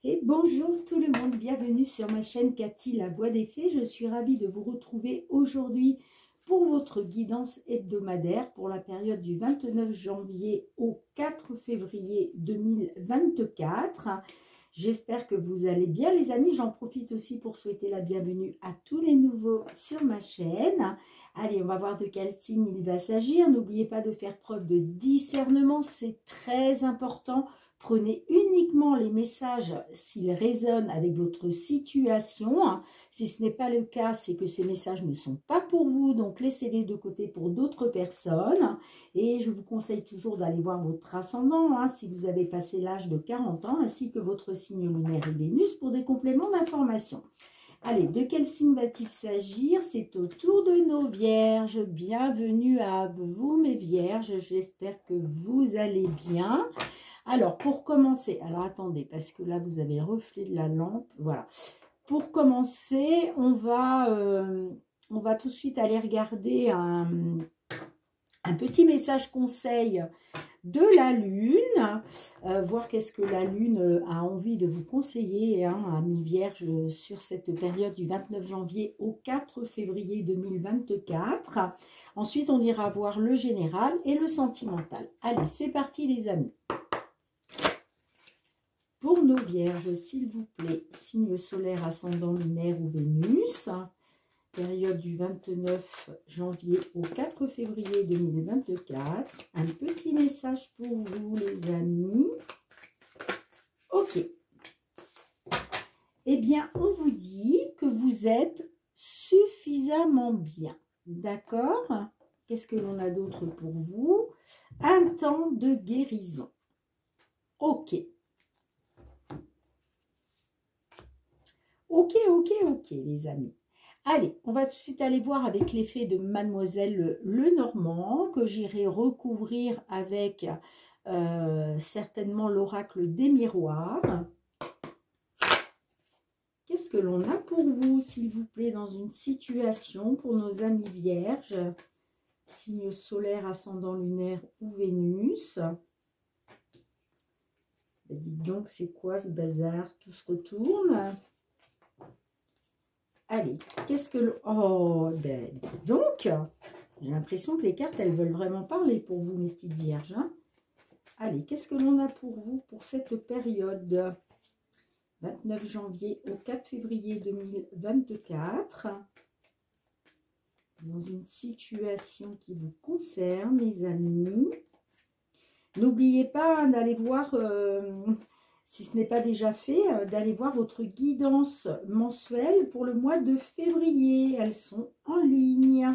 Et bonjour tout le monde, bienvenue sur ma chaîne Cathy, la voix des fées. Je suis ravie de vous retrouver aujourd'hui pour votre guidance hebdomadaire pour la période du 29 janvier au 4 février 2024. J'espère que vous allez bien les amis. J'en profite aussi pour souhaiter la bienvenue à tous les nouveaux sur ma chaîne. Allez, on va voir de quel signe il va s'agir. N'oubliez pas de faire preuve de discernement, c'est très important. Prenez uniquement les messages s'ils résonnent avec votre situation. Si ce n'est pas le cas, c'est que ces messages ne sont pas pour vous, donc laissez-les de côté pour d'autres personnes. Et je vous conseille toujours d'aller voir votre ascendant, si vous avez passé l'âge de 40 ans, ainsi que votre signe lunaire et Vénus pour des compléments d'information. Allez, de quel signe va-t-il s'agir? C'est au tour de nos vierges. Bienvenue à vous mes vierges, j'espère que vous allez bien. Alors, pour commencer, alors attendez, parce que là, vous avez le reflet de la lampe, voilà. Pour commencer, on va tout de suite aller regarder un petit message conseil de la Lune, voir qu'est-ce que la Lune a envie de vous conseiller, amis vierges, sur cette période du 29 janvier au 4 février 2024. Ensuite, on ira voir le général et le sentimental. Allez, c'est parti les amis. Pour nos vierges, s'il vous plaît, signe solaire, ascendant, lunaire ou Vénus, période du 29 janvier au 4 février 2024. Un petit message pour vous, les amis. Ok. Eh bien, on vous dit que vous êtes suffisamment bien. D'accord? Qu'est-ce que l'on a d'autre pour vous? Un temps de guérison. Ok. Ok, les amis. Allez, on va tout de suite aller voir avec l'effet de Mademoiselle Lenormand, que j'irai recouvrir avec certainement l'oracle des miroirs. Qu'est-ce que l'on a pour vous, s'il vous plaît, dans une situation pour nos amis vierges, signe solaire, ascendant, lunaire ou Vénus? Dites donc, c'est quoi ce bazar? Tout se retourne. Allez, qu'est-ce que... Oh, ben, dis donc, j'ai l'impression que les cartes, elles veulent vraiment parler pour vous, mes petites vierges. Allez, qu'est-ce que l'on a pour vous pour cette période 29 janvier au 4 février 2024. Dans une situation qui vous concerne, mes amis. N'oubliez pas d'aller voir... si ce n'est pas déjà fait, d'aller voir votre guidance mensuelle pour le mois de février. Elles sont en ligne.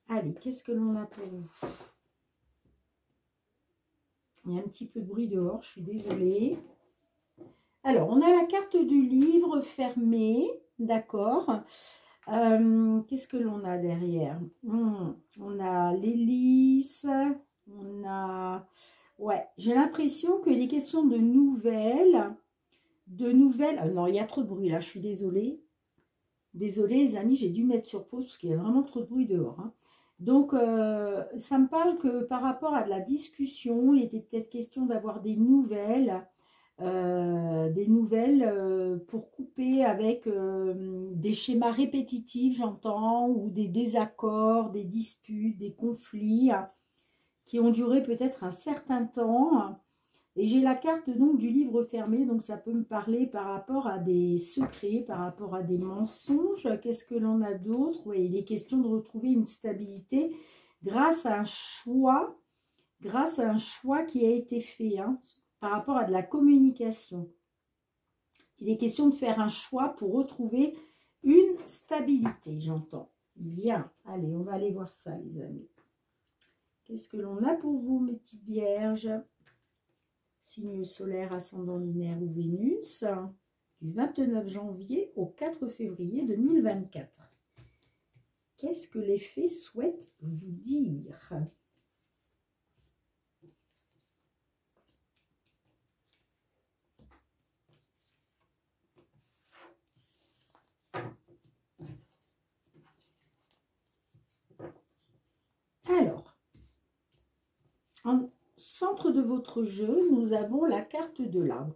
Allez, qu'est-ce que l'on a pour vous? Il y a un petit peu de bruit dehors, je suis désolée. Alors, on a la carte du livre fermé, d'accord. Qu'est-ce que l'on a derrière? On a l'hélice, on a... Ouais, j'ai l'impression qu'il est question de nouvelles. Non, il y a trop de bruit là, je suis désolée. Désolée les amis, j'ai dû mettre sur pause parce qu'il y a vraiment trop de bruit dehors. Donc, ça me parle que par rapport à de la discussion, il était peut-être question d'avoir des nouvelles pour couper avec des schémas répétitifs, j'entends, ou des désaccords, des disputes, des conflits qui ont duré peut-être un certain temps. Et j'ai la carte donc du livre fermé, donc ça peut me parler par rapport à des secrets, par rapport à des mensonges. Qu'est-ce que l'on a d'autre? Oui, il est question de retrouver une stabilité grâce à un choix qui a été fait, par rapport à de la communication. Il est question de faire un choix pour retrouver une stabilité, j'entends. Bien, allez, on va aller voir ça, les amis. Qu'est-ce que l'on a pour vous, mes petites vierges? Signe solaire, ascendant, lunaire ou Vénus, du 29 janvier au 4 février 2024. Qu'est-ce que les fées souhaitent vous dire? Alors, en centre de votre jeu, nous avons la carte de l'arbre.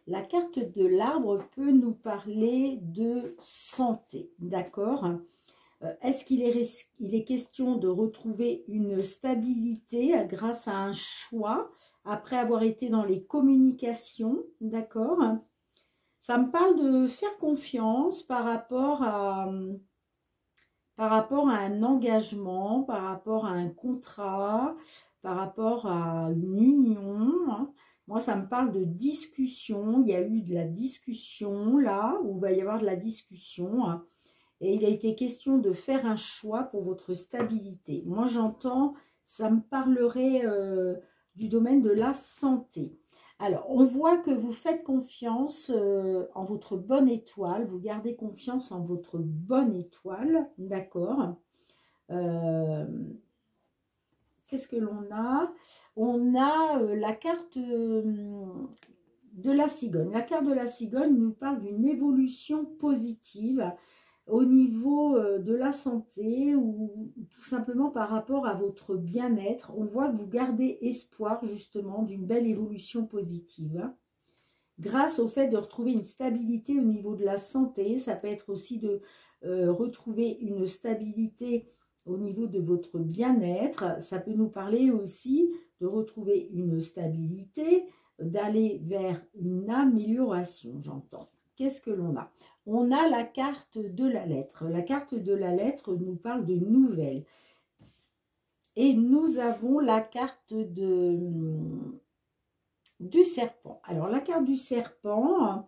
La carte de l'arbre peut nous parler de santé, d'accord? Est-ce qu'il est question de retrouver une stabilité grâce à un choix après avoir été dans les communications, d'accord? Ça me parle de faire confiance par rapport à un engagement, par rapport à un contrat, par rapport à une union, hein. Moi, ça me parle de discussion. Il y a eu de la discussion là, où il va y avoir de la discussion, hein. Et il a été question de faire un choix pour votre stabilité. Moi, j'entends, ça me parlerait du domaine de la santé. Alors, on voit que vous faites confiance en votre bonne étoile. Vous gardez confiance en votre bonne étoile, d'accord? Qu'est-ce que l'on a? On a la carte de la cigogne. La carte de la cigogne nous parle d'une évolution positive au niveau de la santé ou tout simplement par rapport à votre bien-être. On voit que vous gardez espoir justement d'une belle évolution positive, hein, grâce au fait de retrouver une stabilité au niveau de la santé. Ça peut être aussi de retrouver une stabilité au niveau de votre bien-être. Ça peut nous parler aussi de retrouver une stabilité, d'aller vers une amélioration, j'entends. Qu'est-ce que l'on a? On a la carte de la lettre. La carte de la lettre nous parle de nouvelles. Et nous avons la carte du serpent. Alors, la carte du serpent,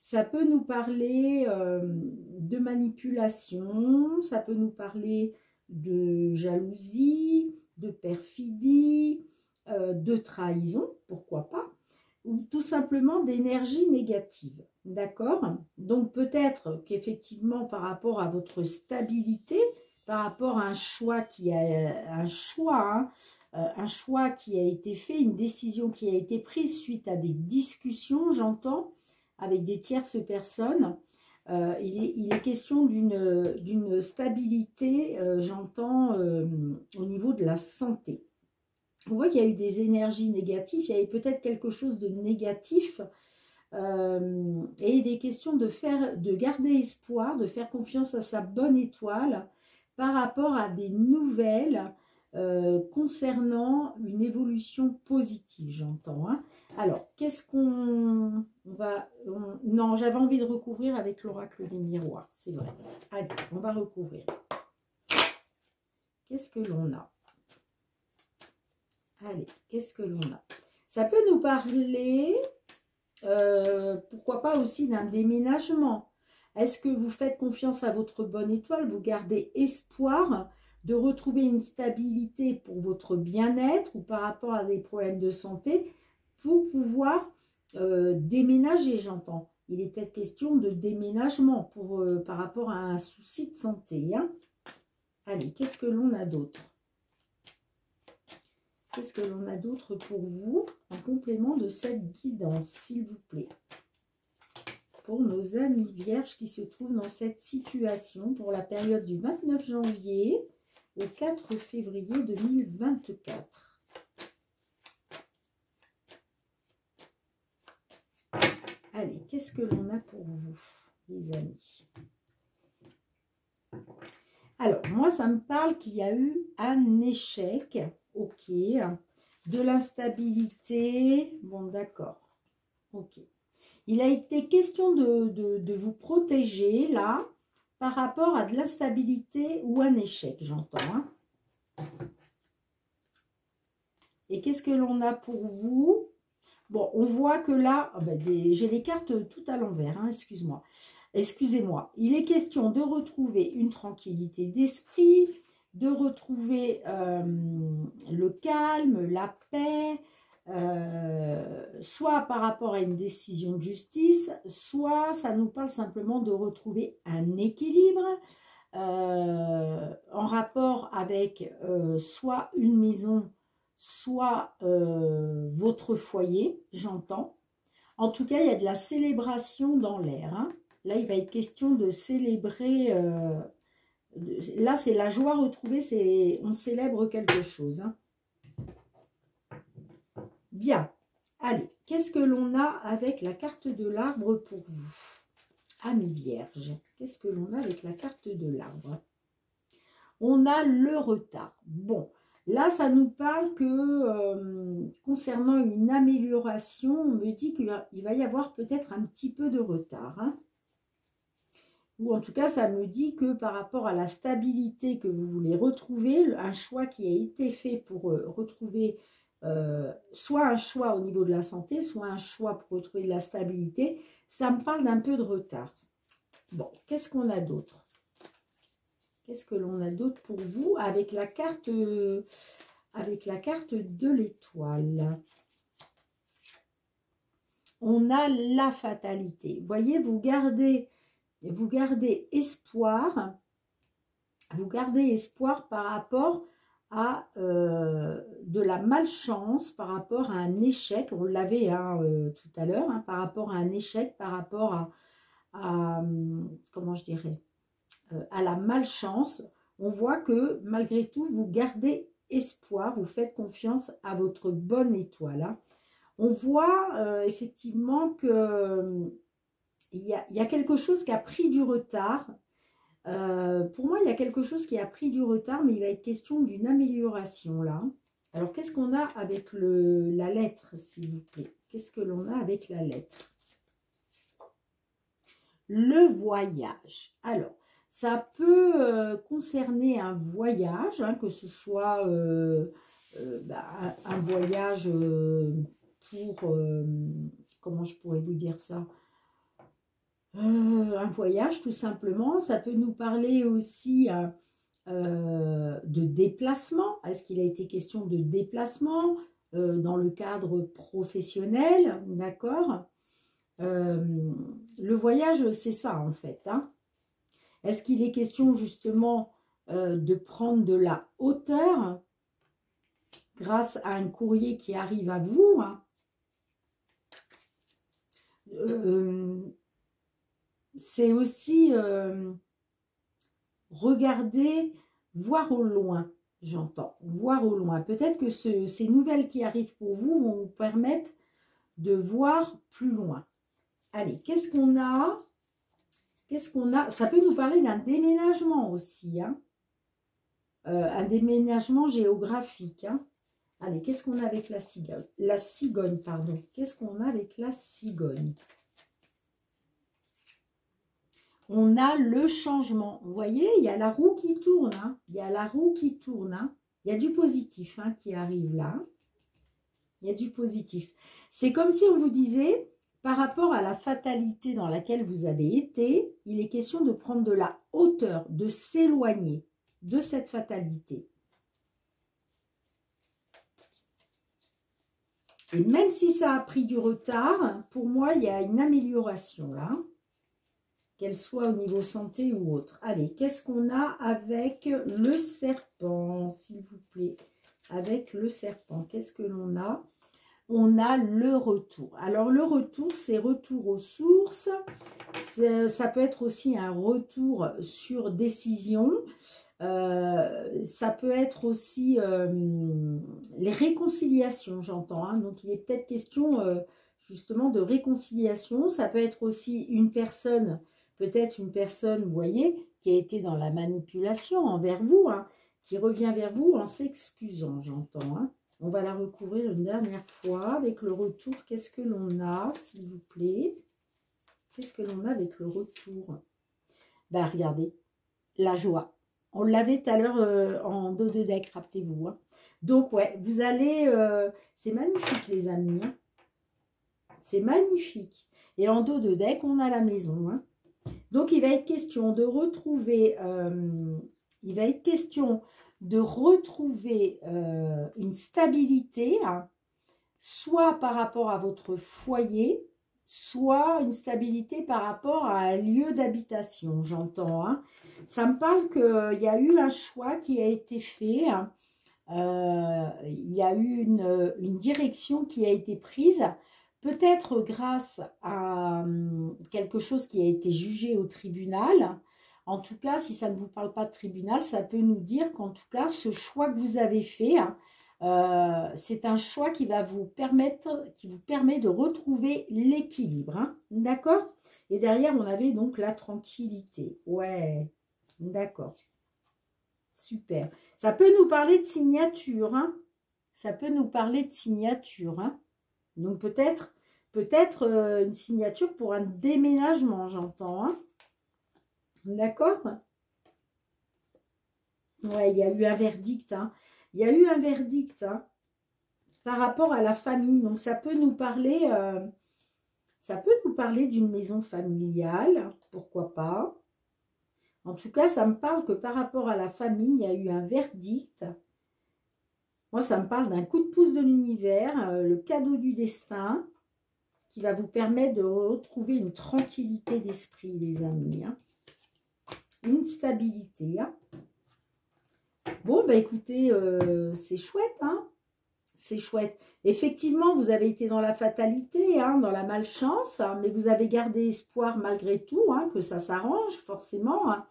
ça peut nous parler de manipulation, ça peut nous parler de jalousie, de perfidie, de trahison, pourquoi pas, ou tout simplement d'énergie négative, d'accord? Donc peut-être qu'effectivement par rapport à votre stabilité, par rapport à un choix qui a un choix qui a été fait, une décision qui a été prise suite à des discussions, j'entends, avec des tierces personnes. Il est question d'une stabilité, j'entends, au niveau de la santé. On voit qu'il y a eu des énergies négatives, il y avait peut-être quelque chose de négatif, et il est question de garder espoir, de faire confiance à sa bonne étoile par rapport à des nouvelles concernant une évolution positive, j'entends, hein. Alors, qu'est-ce qu'on va... non, j'avais envie de recouvrir avec l'oracle des miroirs, c'est vrai. Allez, on va recouvrir. Qu'est-ce que l'on a? Allez, qu'est-ce que l'on a? Ça peut nous parler, pourquoi pas aussi d'un déménagement. Est-ce que vous faites confiance à votre bonne étoile? Vous gardez espoir de retrouver une stabilité pour votre bien-être ou par rapport à des problèmes de santé pour pouvoir déménager, j'entends. Il est peut-être question de déménagement par rapport à un souci de santé, hein. Allez, qu'est-ce que l'on a d'autre? Qu'est-ce que l'on a d'autre pour vous en complément de cette guidance, s'il vous plaît? Pour nos amis vierges qui se trouvent dans cette situation pour la période du 29 janvier au 4 février 2024. Allez, qu'est-ce que l'on a pour vous, les amis? Alors, moi, ça me parle qu'il y a eu un échec, ok, de l'instabilité, bon, d'accord, ok. Il a été question de vous protéger, là, par rapport à de l'instabilité ou un échec, j'entends, hein. Et qu'est-ce que l'on a pour vous? Bon, on voit que là, oh ben j'ai les cartes tout à l'envers, hein, excuse-moi. Excusez-moi. Il est question de retrouver une tranquillité d'esprit, de retrouver le calme, la paix, soit par rapport à une décision de justice, soit ça nous parle simplement de retrouver un équilibre en rapport avec soit une maison, soit votre foyer, j'entends. En tout cas, il y a de la célébration dans l'air, hein. Là, il va être question de célébrer. Là, c'est la joie retrouvée, on célèbre quelque chose, hein. Bien. Allez, qu'est-ce que l'on a avec la carte de l'arbre pour vous, amis vierges? Qu'est-ce que l'on a avec la carte de l'arbre? On a le retard. Bon, là, ça nous parle que concernant une amélioration, on me dit qu'il va y avoir peut-être un petit peu de retard. Hein. Ou en tout cas, ça me dit que par rapport à la stabilité que vous voulez retrouver, un choix qui a été fait pour retrouver soit un choix au niveau de la santé, soit un choix pour retrouver de la stabilité, ça me parle d'un peu de retard. Bon, qu'est-ce qu'on a d'autre? Qu'est-ce que l'on a d'autre pour vous avec la carte de l'étoile? On a la fatalité. Vous voyez, vous gardez espoir. Vous gardez espoir par rapport à de la malchance, par rapport à un échec. On l'avait tout à l'heure, hein, par rapport à un échec, par rapport à comment je dirais, à la malchance. On voit que malgré tout, vous gardez espoir, vous faites confiance à votre bonne étoile. Hein. On voit effectivement que il y a quelque chose qui a pris du retard. Pour moi, il y a quelque chose qui a pris du retard, mais il va être question d'une amélioration là. Alors, qu'est-ce qu'on a avec la lettre, s'il vous plaît? Qu'est-ce que l'on a avec la lettre? Le voyage. Alors, ça peut concerner un voyage, hein, que ce soit un voyage pour, comment je pourrais vous dire ça? Un voyage tout simplement. Ça peut nous parler aussi de déplacement. Est-ce qu'il a été question de déplacement dans le cadre professionnel? D'accord. Le voyage, c'est ça en fait. Hein. Est-ce qu'il est question justement de prendre de la hauteur grâce à un courrier qui arrive à vous? Hein. C'est aussi regarder, voir au loin, j'entends, voir au loin. Peut-être que ces nouvelles qui arrivent pour vous vont vous permettre de voir plus loin. Allez, qu'est-ce qu'on a? Qu'est-ce qu'on a? Ça peut nous parler d'un déménagement aussi, hein, un déménagement géographique. Hein. Allez, qu'est-ce qu'on a avec la cigogne? La cigogne, pardon. Qu'est-ce qu'on a avec la cigogne? On a le changement. Vous voyez, il y a la roue qui tourne. Hein. Il y a la roue qui tourne. Hein. Il y a du positif hein, qui arrive là. Il y a du positif. C'est comme si on vous disait, par rapport à la fatalité dans laquelle vous avez été, il est question de prendre de la hauteur, de s'éloigner de cette fatalité. Et même si ça a pris du retard, pour moi, il y a une amélioration là. Qu'elle soit au niveau santé ou autre. Allez, qu'est-ce qu'on a avec le serpent, s'il vous plaît? Avec le serpent, qu'est-ce que l'on a? On a le retour. Alors, le retour, c'est retour aux sources. Ça peut être aussi un retour sur décision. Ça peut être aussi les réconciliations, j'entends. Hein. Donc, il est peut-être question justement de réconciliation. Ça peut être aussi une personne... Peut-être une personne, vous voyez, qui a été dans la manipulation envers vous, hein, qui revient vers vous en s'excusant, j'entends. Hein. On va la recouvrir une dernière fois avec le retour. Qu'est-ce que l'on a, s'il vous plaît? Qu'est-ce que l'on a avec le retour? Ben, regardez, la joie. On l'avait tout à l'heure en dos de deck, rappelez-vous. Hein. Donc, ouais, vous allez... c'est magnifique, les amis. Hein. C'est magnifique. Et en dos de deck, on a la maison, hein. Donc, il va être question de retrouver, une stabilité, hein, soit par rapport à votre foyer, soit une stabilité par rapport à un lieu d'habitation, j'entends. Hein. Ça me parle qu'il y a eu un choix qui a été fait, hein, il y a eu une direction qui a été prise. Peut-être grâce à quelque chose qui a été jugé au tribunal. En tout cas, si ça ne vous parle pas de tribunal, ça peut nous dire qu'en tout cas, ce choix que vous avez fait C'est un choix qui va vous permettre, qui vous permet de retrouver l'équilibre. Hein, d'accord? Et derrière, on avait donc la tranquillité. Ouais, d'accord. Super. Ça peut nous parler de signature. Hein, ça peut nous parler de signature. Hein. Donc peut-être une signature pour un déménagement, j'entends. Hein. D'accord? Ouais, il y a eu un verdict. Hein. Il y a eu un verdict hein, par rapport à la famille. Donc ça peut nous parler d'une maison familiale, pourquoi pas. En tout cas, ça me parle que par rapport à la famille, il y a eu un verdict. Moi, ça me parle d'un coup de pouce de l'univers, le cadeau du destin, qui va vous permettre de retrouver une tranquillité d'esprit, les amis. Hein. Une stabilité. Hein. Bon, bah écoutez, c'est chouette, hein. C'est chouette. Effectivement, vous avez été dans la fatalité, hein, dans la malchance, hein, mais vous avez gardé espoir malgré tout, hein, que ça s'arrange forcément. Hein.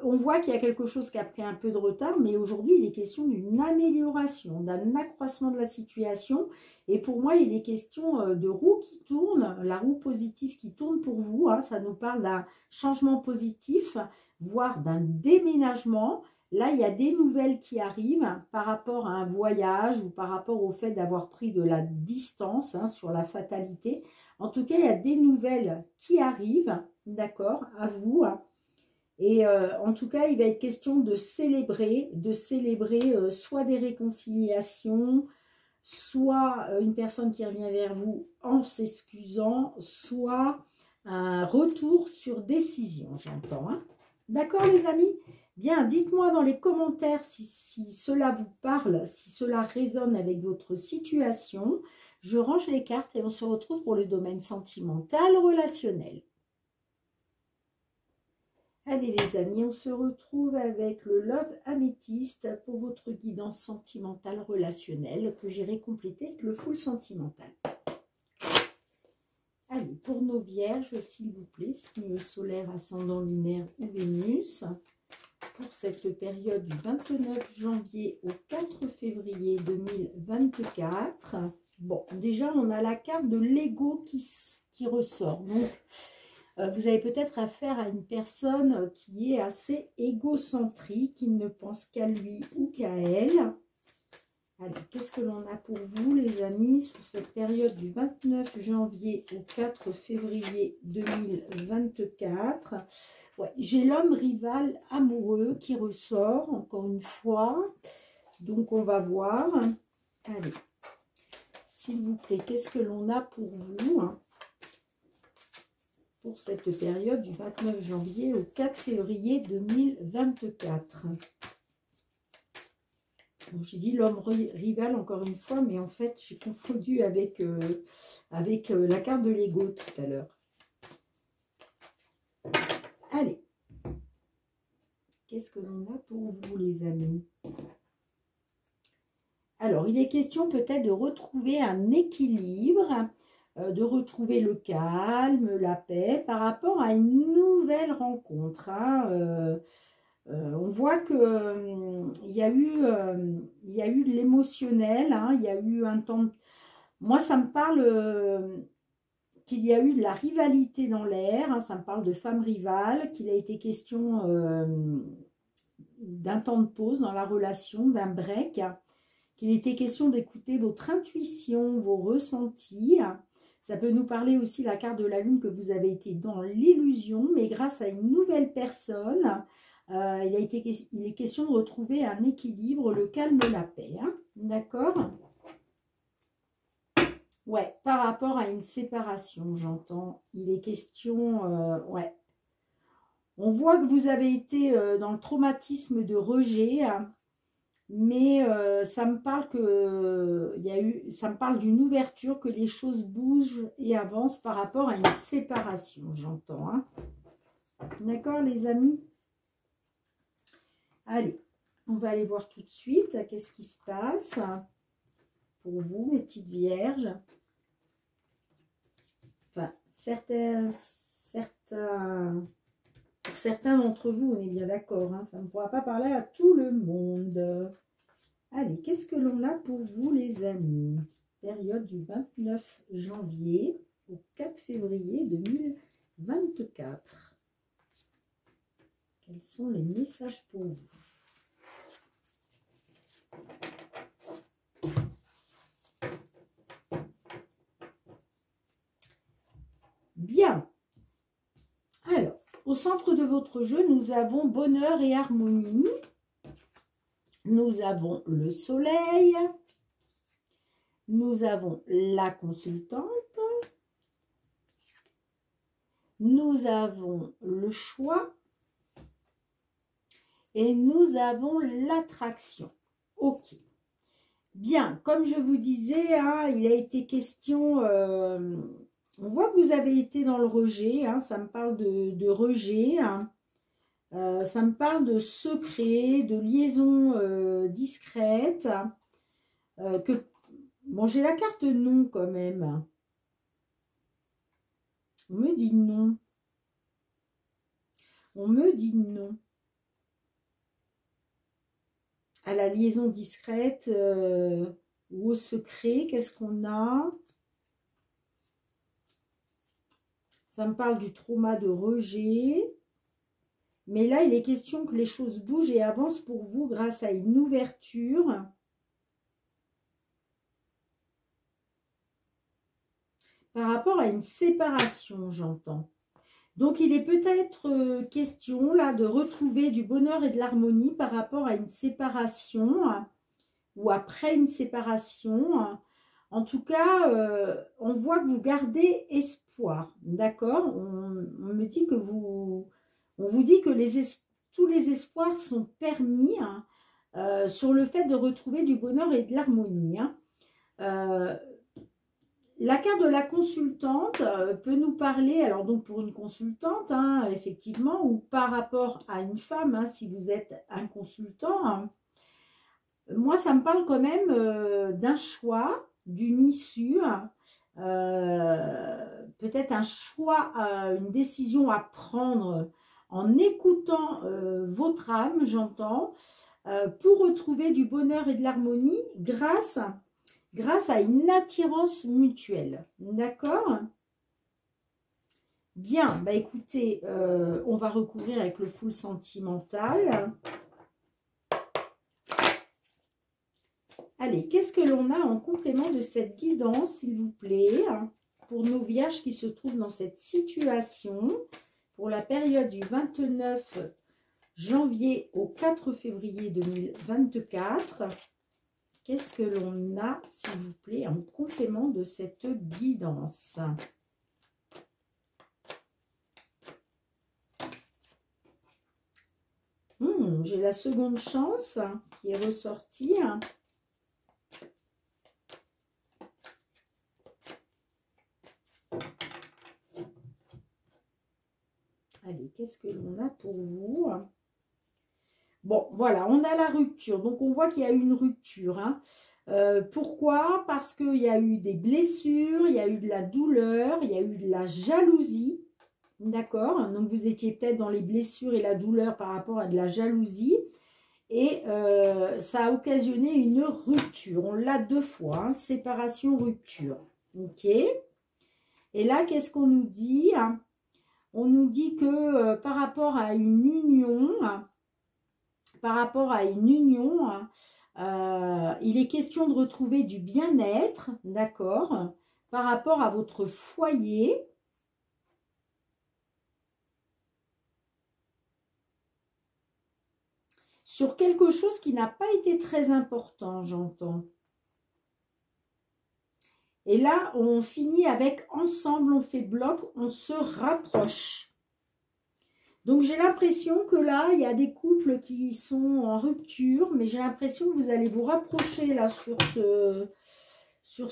On voit qu'il y a quelque chose qui a pris un peu de retard, mais aujourd'hui, il est question d'une amélioration, d'un accroissement de la situation. Et pour moi, il est question de roue qui tourne, la roue positive qui tourne pour vous. Hein, ça nous parle d'un changement positif, voire d'un déménagement. Là, il y a des nouvelles qui arrivent par rapport à un voyage ou par rapport au fait d'avoir pris de la distance hein, sur la fatalité. En tout cas, il y a des nouvelles qui arrivent, d'accord, à vous. Et en tout cas, il va être question de célébrer soit des réconciliations, soit une personne qui revient vers vous en s'excusant, soit un retour sur décision, j'entends. Hein. D'accord les amis? Bien, dites-moi dans les commentaires si cela vous parle, si cela résonne avec votre situation. Je range les cartes et on se retrouve pour le domaine sentimental, relationnel. Allez les amis, on se retrouve avec le Love Améthyste pour votre guidance sentimentale relationnelle que j'irai compléter avec le full sentimental. Allez, pour nos vierges, s'il vous plaît, signe solaire, ascendant lunaire ou Vénus, pour cette période du 29 janvier au 4 février 2024. Bon, déjà, on a la carte de l'ego qui ressort. Donc, vous avez peut-être affaire à une personne qui est assez égocentrique, qui ne pense qu'à lui ou qu'à elle. Allez, qu'est-ce que l'on a pour vous, les amis, sur cette période du 29 janvier au 4 février 2024 ouais, j'ai l'homme rival amoureux qui ressort, encore une fois. Donc, on va voir. Allez, s'il vous plaît, qu'est-ce que l'on a pour vous pour cette période du 29 janvier au 4 février 2024. Bon, j'ai dit l'homme rival encore une fois, mais en fait, j'ai confondu avec la carte de l'ego tout à l'heure. Allez, qu'est-ce que l'on a pour vous, les amis? Alors, il est question peut-être de retrouver un équilibre, de retrouver le calme, la paix par rapport à une nouvelle rencontre. Hein. On voit que il y a eu de l'émotionnel, hein, il y a eu un temps. Moi, ça me parle qu'il y a eu de la rivalité dans l'air, hein, ça me parle de femmes rivales, qu'il a été question d'un temps de pause dans la relation, d'un break, qu'il était question d'écouter votre intuition, vos ressentis. Ça peut nous parler aussi la carte de la lune que vous avez été dans l'illusion, mais grâce à une nouvelle personne, il est question de retrouver un équilibre, le calme, la paix. Hein, d'accord? Ouais, par rapport à une séparation, j'entends. Il est question, ouais. On voit que vous avez été dans le traumatisme de rejet, hein, mais ça me parle ça me parle d'une ouverture, que les choses bougent et avancent par rapport à une séparation, j'entends. Hein. D'accord, les amis? Allez, on va aller voir tout de suite qu'est-ce qui se passe pour vous, mes petites vierges. Enfin, pour certains d'entre vous, on est bien d'accord, hein, ça ne pourra pas parler à tout le monde. Allez, qu'est-ce que l'on a pour vous les amis? Période du 29 janvier au 4 février 2024. Quels sont les messages pour vous? Bien. Alors, au centre de votre jeu, nous avons bonheur et harmonie. Nous avons le soleil. Nous avons la consultante. Nous avons le choix. Et nous avons l'attraction. Ok. Bien, comme je vous disais, hein, il a été question... on voit que vous avez été dans le rejet. Hein, ça me parle de rejet. Hein. Ça me parle de secret, de liaison discrète. Bon, j'ai la carte non quand même. On me dit non. On me dit non. À la liaison discrète ou au secret, qu'est-ce qu'on a? Ça me parle du trauma de rejet. Mais là, il est question que les choses bougent et avancent pour vous grâce à une ouverture. Par rapport à une séparation, j'entends. Donc, il est peut-être question là de retrouver du bonheur et de l'harmonie par rapport à une séparation ou après une séparation. En tout cas, on voit que vous gardez espoir, d'accord? On me dit que on vous dit que tous les espoirs sont permis sur le fait de retrouver du bonheur et de l'harmonie. La carte de la consultante peut nous parler, alors donc pour une consultante, hein, effectivement, ou par rapport à une femme, hein, si vous êtes un consultant. Hein. Moi, ça me parle quand même d'un choix, d'une issue, peut-être un choix, une décision à prendre en écoutant votre âme, j'entends, pour retrouver du bonheur et de l'harmonie grâce à une attirance mutuelle. D'accord? Bien, bah écoutez, on va recouvrir avec le full sentimental. Allez, qu'est-ce que l'on a en complément de cette guidance, s'il vous plaît, pour nos vierges qui se trouvent dans cette situation, pour la période du 29 janvier au 4 février 2024. Qu'est-ce que l'on a, s'il vous plaît, en complément de cette guidance? J'ai la seconde chance qui est ressortie. Allez, qu'est-ce que l'on a pour vous? Bon, voilà, on a la rupture. Donc, on voit qu'il y a eu une rupture. Hein. Pourquoi? Parce qu'il y a eu des blessures, il y a eu de la douleur, il y a eu de la jalousie. D'accord? Donc, vous étiez peut-être dans les blessures et la douleur par rapport à de la jalousie. Et ça a occasionné une rupture. On l'a deux fois. Hein, séparation, rupture. OK? Et là, qu'est-ce qu'on nous dit? On nous dit que par rapport à une union... il est question de retrouver du bien-être, d'accord, par rapport à votre foyer. Sur quelque chose qui n'a pas été très important, j'entends. Et là, on finit avec ensemble, on fait bloc, on se rapproche. Donc, j'ai l'impression que là, il y a des couples qui sont en rupture, mais j'ai l'impression que vous allez vous rapprocher là sur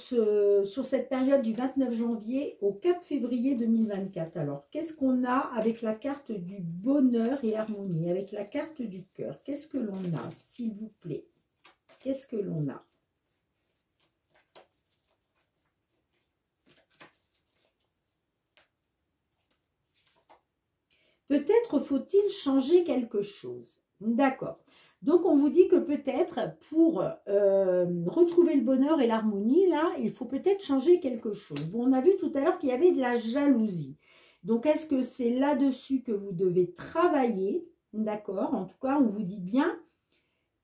cette période du 29 janvier au 4 février 2024. Alors, qu'est-ce qu'on a avec la carte du bonheur et harmonie, avec la carte du cœur? Qu'est-ce que l'on a, s'il vous plaît? Qu'est-ce que l'on a? Peut-être faut-il changer quelque chose. D'accord. Donc, on vous dit que peut-être pour retrouver le bonheur et l'harmonie, là, il faut peut-être changer quelque chose. Bon, on a vu tout à l'heure qu'il y avait de la jalousie. Donc, est-ce que c'est là-dessus que vous devez travailler? D'accord? En tout cas, on vous dit bien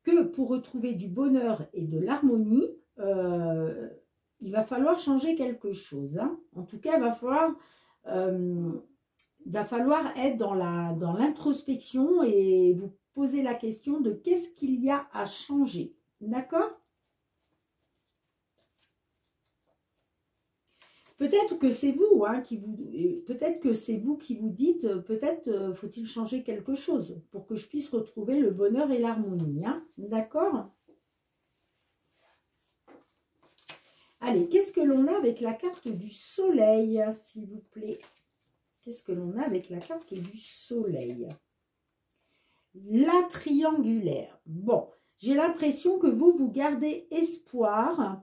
que pour retrouver du bonheur et de l'harmonie, il va falloir changer quelque chose. Hein. En tout cas, il va falloir être dans l'introspection et vous poser la question de qu'est-ce qu'il y a à changer. D'accord? Peut-être que c'est vous, hein, peut-être que c'est vous qui vous dites, peut-être faut-il changer quelque chose pour que je puisse retrouver le bonheur et l'harmonie. Hein, d'accord? Allez, qu'est-ce que l'on a avec la carte du soleil, s'il vous plaît? Qu'est-ce que l'on a avec la carte du soleil? La triangulaire. Bon, j'ai l'impression que vous gardez espoir.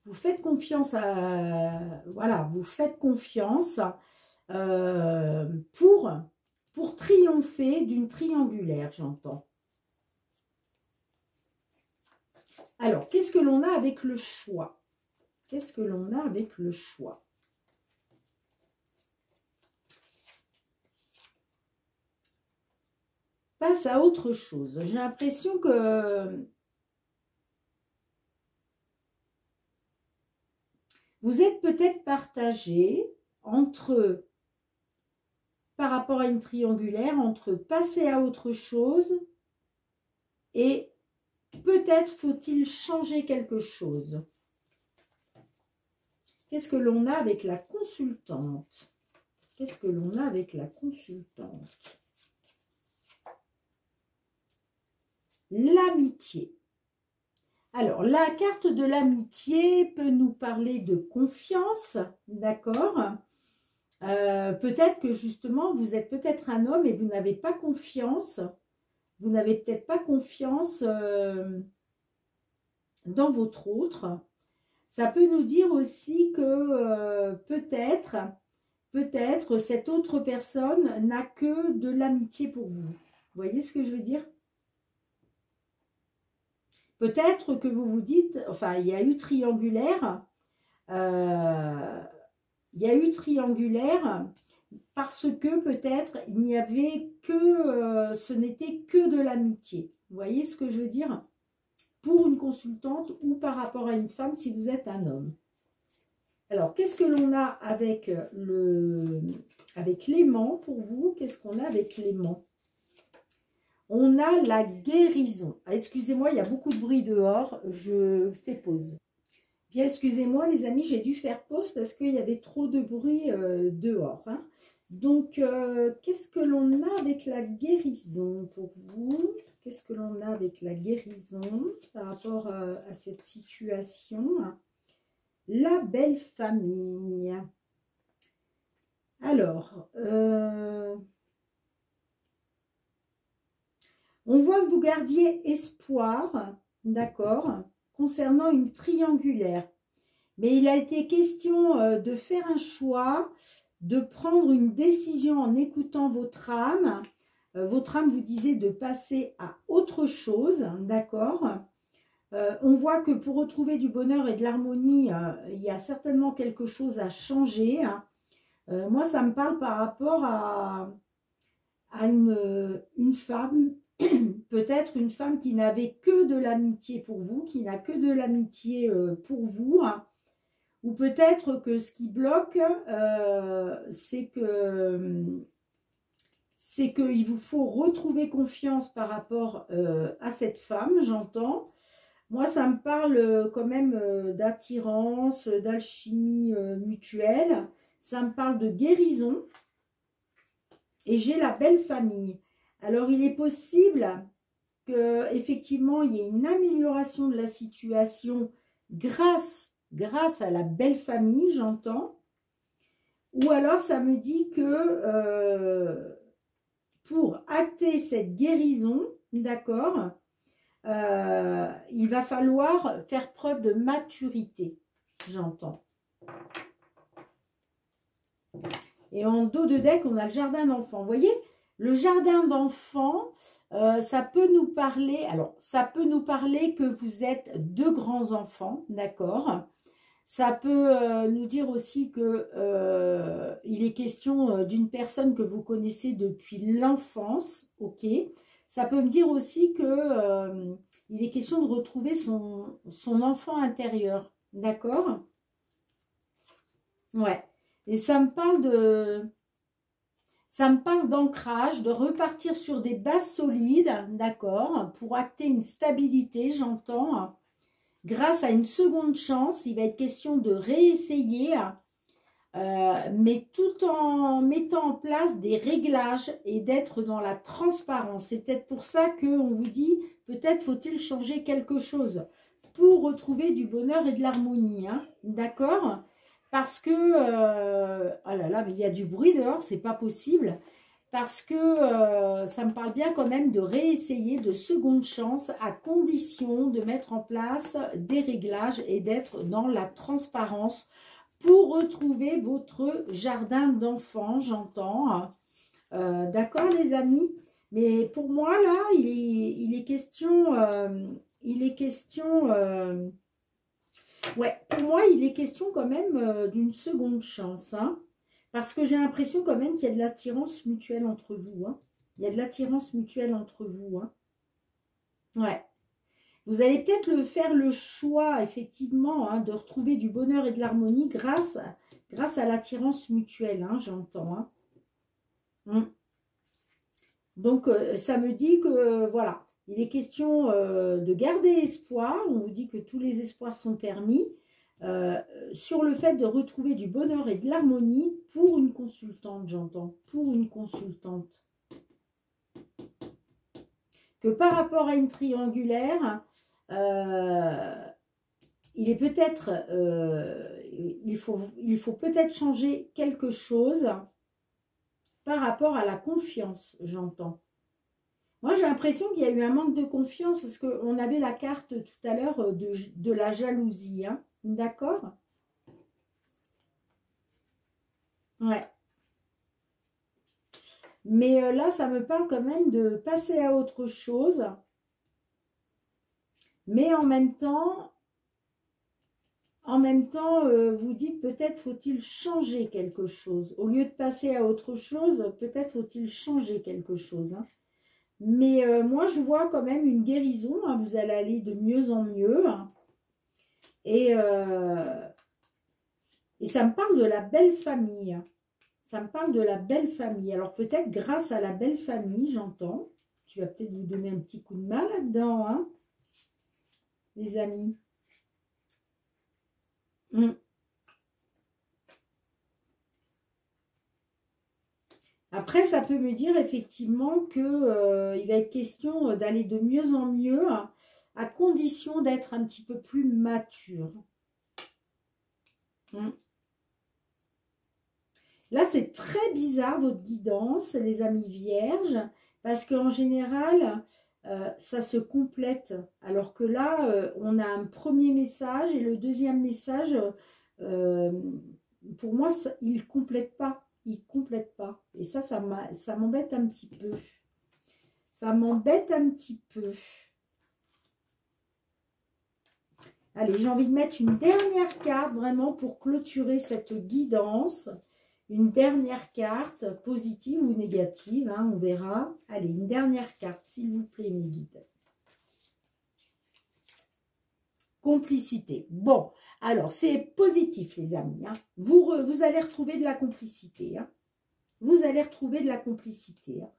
Vous faites confiance voilà, vous faites confiance pour triompher d'une triangulaire, j'entends. Alors, qu'est-ce que l'on a avec le choix? Qu'est-ce que l'on a avec le choix? Passe à autre chose. J'ai l'impression que vous êtes peut-être partagé entre, par rapport à une triangulaire, entre passer à autre chose et peut-être faut-il changer quelque chose. Qu'est-ce que l'on a avec la consultante? Qu'est-ce que l'on a avec la consultante? L'amitié. Alors, la carte de l'amitié peut nous parler de confiance, d'accord? Peut-être que justement, vous êtes peut-être un homme et vous n'avez pas confiance. Vous n'avez peut-être pas confiance dans votre autre. Ça peut nous dire aussi que peut-être cette autre personne n'a que de l'amitié pour vous. Vous voyez ce que je veux dire? Peut-être que vous vous dites, enfin, il y a eu triangulaire, parce que peut-être il n'y avait que, ce n'était que de l'amitié. Vous voyez ce que je veux dire? Pour une consultante ou par rapport à une femme si vous êtes un homme. Alors, qu'est-ce que l'on a avec l'aimant pour vous? Qu'est-ce qu'on a avec l'aimant? On a la guérison. Ah, excusez-moi, il y a beaucoup de bruit dehors. Je fais pause. Bien, excusez-moi les amis, j'ai dû faire pause parce qu'il y avait trop de bruit dehors. Hein. Donc, qu'est-ce que l'on a avec la guérison pour vous? Qu'est-ce que l'on a avec la guérison par rapport à cette situation? La belle famille. Alors, on voit que vous gardiez espoir, d'accord, concernant une triangulaire. Mais il a été question de faire un choix, de prendre une décision en écoutant votre âme. Votre âme vous disait de passer à autre chose, d'accord. On voit que pour retrouver du bonheur et de l'harmonie, il y a certainement quelque chose à changer. Moi, ça me parle par rapport à une femme, peut-être une femme qui n'avait que de l'amitié pour vous, qui n'a que de l'amitié pour vous, hein. Ou peut-être que ce qui bloque, c'est qu'il vous faut retrouver confiance par rapport à cette femme, j'entends. Moi, ça me parle quand même d'attirance, d'alchimie mutuelle. Ça me parle de guérison. Et j'ai la belle famille. Alors, il est possible qu'effectivement, il y ait une amélioration de la situation grâce à la belle famille, j'entends. Ou alors, ça me dit que pour acter cette guérison, d'accord, il va falloir faire preuve de maturité, j'entends. Et en dos de deck, on a le jardin d'enfants. Vous voyez, Le jardin d'enfants, ça peut nous parler, alors ça peut nous parler que vous êtes deux grands enfants, d'accord? Ça peut nous dire aussi que il est question d'une personne que vous connaissez depuis l'enfance, ok? Ça peut me dire aussi que il est question de retrouver son enfant intérieur, d'accord? Ouais. Et ça me parle d'ancrage, de repartir sur des bases solides, d'accord? Pour acter une stabilité, j'entends. Grâce à une seconde chance, il va être question de réessayer, mais tout en mettant en place des réglages et d'être dans la transparence. C'est peut-être pour ça qu'on vous dit, peut-être faut-il changer quelque chose pour retrouver du bonheur et de l'harmonie, hein, d'accord? Parce que, oh là là, mais il y a du bruit dehors, c'est pas possible. Parce que ça me parle bien quand même de réessayer de seconde chance à condition de mettre en place des réglages et d'être dans la transparence pour retrouver votre jardin d'enfants, j'entends. D'accord les amis? Mais pour moi là, il est question, ouais, pour moi il est question quand même d'une seconde chance, hein. Parce que j'ai l'impression quand même qu'il y a de l'attirance mutuelle entre vous. Hein. Il y a de l'attirance mutuelle entre vous. Hein. Ouais. Vous allez peut-être faire le choix, effectivement, hein, de retrouver du bonheur et de l'harmonie grâce à l'attirance mutuelle, hein, j'entends. Hein. Donc, ça me dit que, voilà, il est question de garder espoir. On vous dit que tous les espoirs sont permis. Sur le fait de retrouver du bonheur et de l'harmonie pour une consultante, j'entends, pour une consultante. Que par rapport à une triangulaire, il est peut-être, il faut peut-être changer quelque chose par rapport à la confiance, j'entends. Moi, j'ai l'impression qu'il y a eu un manque de confiance parce qu'on avait la carte tout à l'heure de la jalousie, hein. D'accord? Ouais. Mais là, ça me parle quand même de passer à autre chose. Mais en même temps, vous dites peut-être faut-il changer quelque chose. Au lieu de passer à autre chose, peut-être faut-il changer quelque chose. Hein. Mais moi, je vois quand même une guérison. Hein. Vous allez aller de mieux en mieux. Hein. Et ça me parle de la belle famille. Ça me parle de la belle famille. Alors peut-être grâce à la belle famille, j'entends. Tu vas peut-être vous donner un petit coup de main là-dedans, hein, les amis. Après, ça peut me dire effectivement que il va être question d'aller de mieux en mieux, à condition d'être un petit peu plus mature. Là, c'est très bizarre, votre guidance, les amis vierges, parce qu'en général, ça se complète. Alors que là, on a un premier message et le deuxième message, pour moi, ça, il ne complète pas. Il ne complète pas. Et ça m'embête un petit peu. Ça m'embête un petit peu. Allez, j'ai envie de mettre une dernière carte vraiment pour clôturer cette guidance. Une dernière carte, positive ou négative, hein, on verra. Allez, une dernière carte, s'il vous plaît, mes guides. Complicité. Bon, alors, c'est positif, les amis. Hein. Vous allez retrouver de la complicité. Hein. Vous allez retrouver de la complicité. Hein.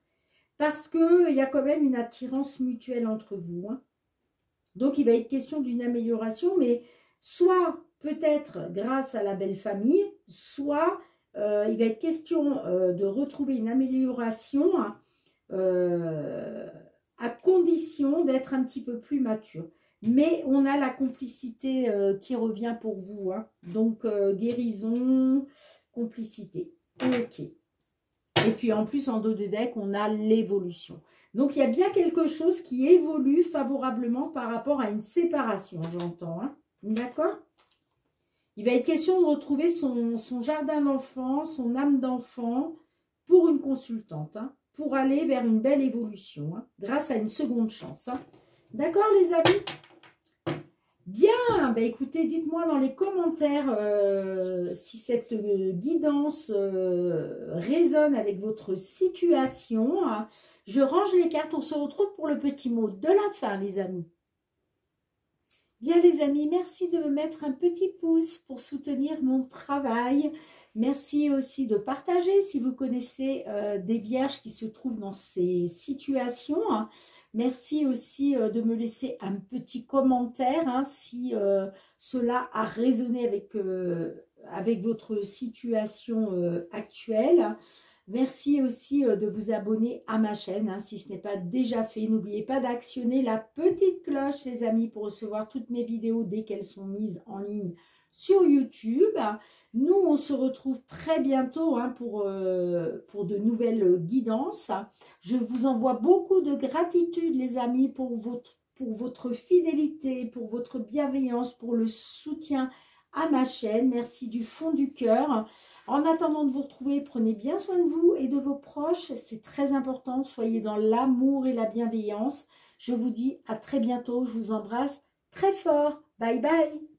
Parce qu'il y a quand même une attirance mutuelle entre vous. Hein. Donc, il va être question d'une amélioration, mais soit peut-être grâce à la belle famille, soit... il va être question de retrouver une amélioration à condition d'être un petit peu plus mature. Mais on a la complicité qui revient pour vous. Hein. Donc, guérison, complicité. Ok. Et puis, en plus, en dos de deck, on a l'évolution. Donc, il y a bien quelque chose qui évolue favorablement par rapport à une séparation, j'entends. Hein. D'accord ? Il va être question de retrouver son jardin d'enfant, son âme d'enfant pour une consultante. Hein. pour aller vers une belle évolution, hein, grâce à une seconde chance. Hein. D'accord les amis? Bien, bah écoutez, dites-moi dans les commentaires si cette guidance résonne avec votre situation. Je range les cartes, on se retrouve pour le petit mot de la fin les amis. Bien les amis, merci de me mettre un petit pouce pour soutenir mon travail. Merci aussi de partager si vous connaissez des vierges qui se trouvent dans ces situations. Merci aussi de me laisser un petit commentaire hein, si cela a résonné avec votre situation actuelle. Merci aussi de vous abonner à ma chaîne hein, si ce n'est pas déjà fait. N'oubliez pas d'actionner la petite cloche les amis pour recevoir toutes mes vidéos dès qu'elles sont mises en ligne sur YouTube. Nous, on se retrouve très bientôt hein, pour de nouvelles guidances. Je vous envoie beaucoup de gratitude, les amis, pour votre fidélité, pour votre bienveillance, pour le soutien à ma chaîne. Merci du fond du cœur. En attendant de vous retrouver, prenez bien soin de vous et de vos proches. C'est très important. Soyez dans l'amour et la bienveillance. Je vous dis à très bientôt. Je vous embrasse très fort. Bye bye.